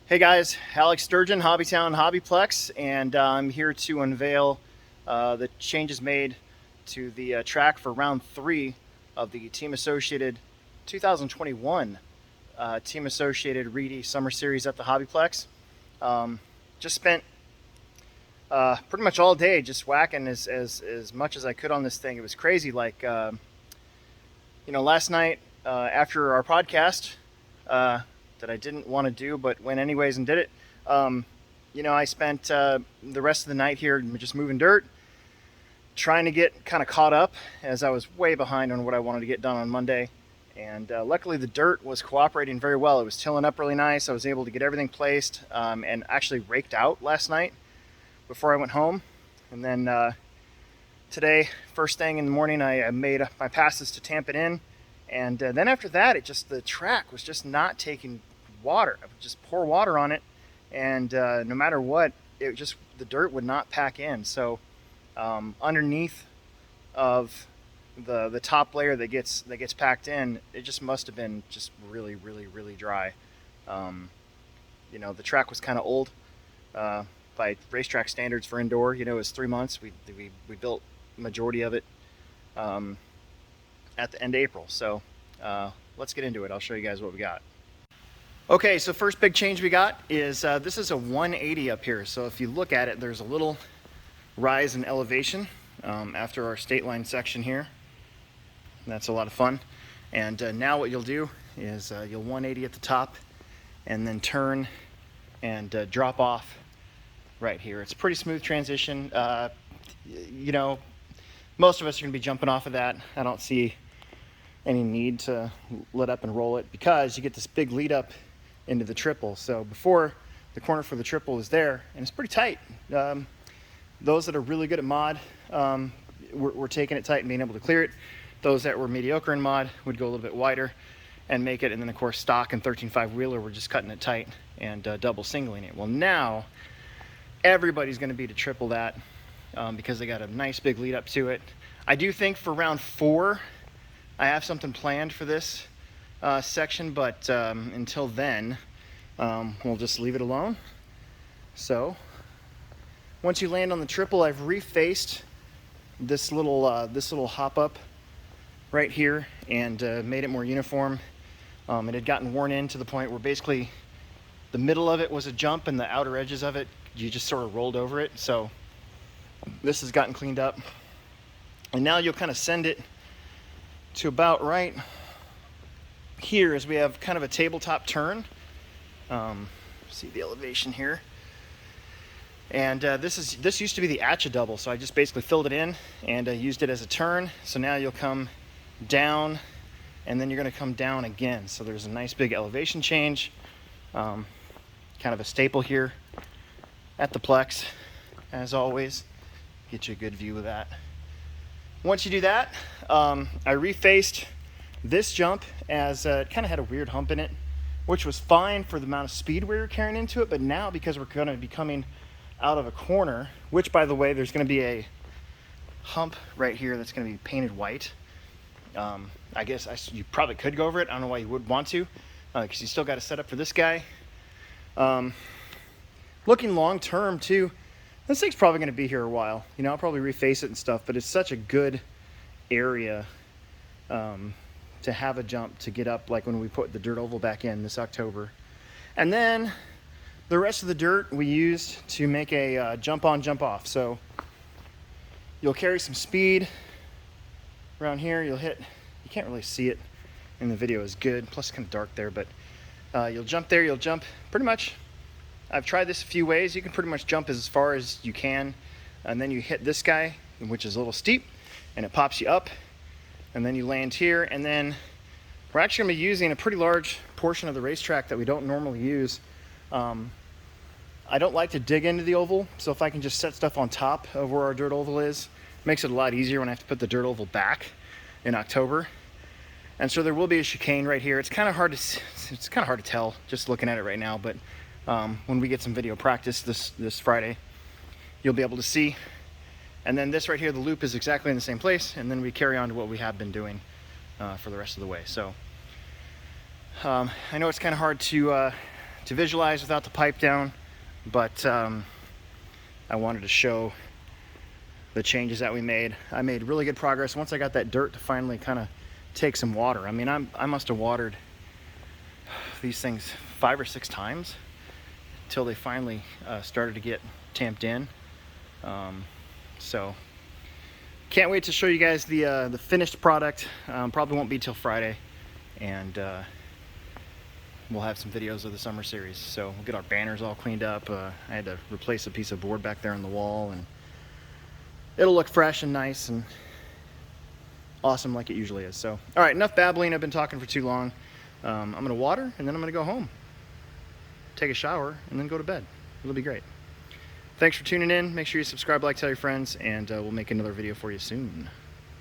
Hey guys, Alex Sturgeon, HobbyTown, HobbyPlex, and I'm here to unveil the changes made to the track for round 3 of the Team Associated 2021 Team Associated Reedy Summer Series at the HobbyPlex. Just spent pretty much all day just whacking as much as I could on this thing. It was crazy. Last night after our podcast, that I didn't want to do, but went anyways and did it. I spent the rest of the night here just moving dirt, trying to get kind of caught up as I was way behind on what I wanted to get done on Monday. And luckily the dirt was cooperating very well. It was tilling up really nice. I was able to get everything placed and actually raked out last night before I went home. And then today, first thing in the morning, I made my passes to tamp it in. And then after that, the track was just not taking water. I would just pour water on it, and no matter what, the dirt would not pack in. So underneath of the top layer that gets packed in, it just must have been just really, really, really dry. The track was kind of old by racetrack standards for indoor. It was 3 months. We built the majority of it at the end of April. So let's get into it. I'll show you guys what we got. Okay, so first big change we got is this is a 180 up here. So if you look at it, there's a little rise in elevation after our state line section here. That's a lot of fun. And now what you'll do is you'll 180 at the top and then turn and drop off right here. It's a pretty smooth transition. Most of us are going to be jumping off of that. I don't see any need to let up and roll it because you get this big lead up into the triple. So before, the corner for the triple is there, and it's pretty tight. Those that are really good at mod, we're taking it tight and being able to clear it. Those that were mediocre in mod would go a little bit wider and make it. And then of course stock and 13.5 wheeler, we're just cutting it tight and double singling it. Well, now everybody's going to be to triple that because they got a nice big lead up to it. I do think for round 4, I have something planned for this section, but until then, we'll just leave it alone. So once you land on the triple, I've refaced this little hop up right here and made it more uniform. It had gotten worn in to the point where basically the middle of it was a jump and the outer edges of it, you just sort of rolled over it. So this has gotten cleaned up. And now you'll kind of send it to about right here as we have kind of a tabletop turn. See the elevation here. And this used to be the Atcha double, so I just basically filled it in and used it as a turn. So now you'll come down and then you're going to come down again. So there's a nice big elevation change. Kind of a staple here at the Plex, as always. Get you a good view of that. Once you do that, I refaced this jump as it kind of had a weird hump in it, which was fine for the amount of speed we were carrying into it. But now, because we're going to be coming out of a corner, which by the way, there's going to be a hump right here that's going to be painted white. I guess you probably could go over it. I don't know why you would want to, because you still got to set up for this guy. Looking long term too, this thing's probably going to be here a while. I'll probably reface it and stuff, but it's such a good area to have a jump to get up, like when we put the dirt oval back in this October. And then the rest of the dirt we used to make a jump on, jump off. So you'll carry some speed around here. You'll hit, you can't really see it in the video as good, plus it's kind of dark there, but you'll jump there, you'll jump pretty much. I've tried this a few ways. You can pretty much jump as far as you can, and then you hit this guy, which is a little steep, and it pops you up, and then you land here. And then we're actually going to be using a pretty large portion of the racetrack that we don't normally use. I don't like to dig into the oval, so if I can just set stuff on top of where our dirt oval is, it makes it a lot easier when I have to put the dirt oval back in October. And so there will be a chicane right here. It's kind of hard to tell just looking at it right now, but when we get some video practice this Friday, you'll be able to see. And then this right here, the loop is exactly in the same place, and then we carry on to what we have been doing for the rest of the way. So I know it's kind of hard to to visualize without the pipe down, but I wanted to show the changes that we made. I made really good progress once I got that dirt to finally kind of take some water. I mean, I must have watered these things 5 or 6 times until they finally started to get tamped in. So can't wait to show you guys the finished product. Probably won't be till Friday, and we'll have some videos of the summer series. So we'll get our banners all cleaned up. I had to replace a piece of board back there on the wall, and it'll look fresh and nice and awesome like it usually is. So, all right, enough babbling. I've been talking for too long. I'm gonna water, and then I'm gonna go home, take a shower, and then go to bed. It'll be great. Thanks for tuning in. Make sure you subscribe, like, tell your friends, and we'll make another video for you soon.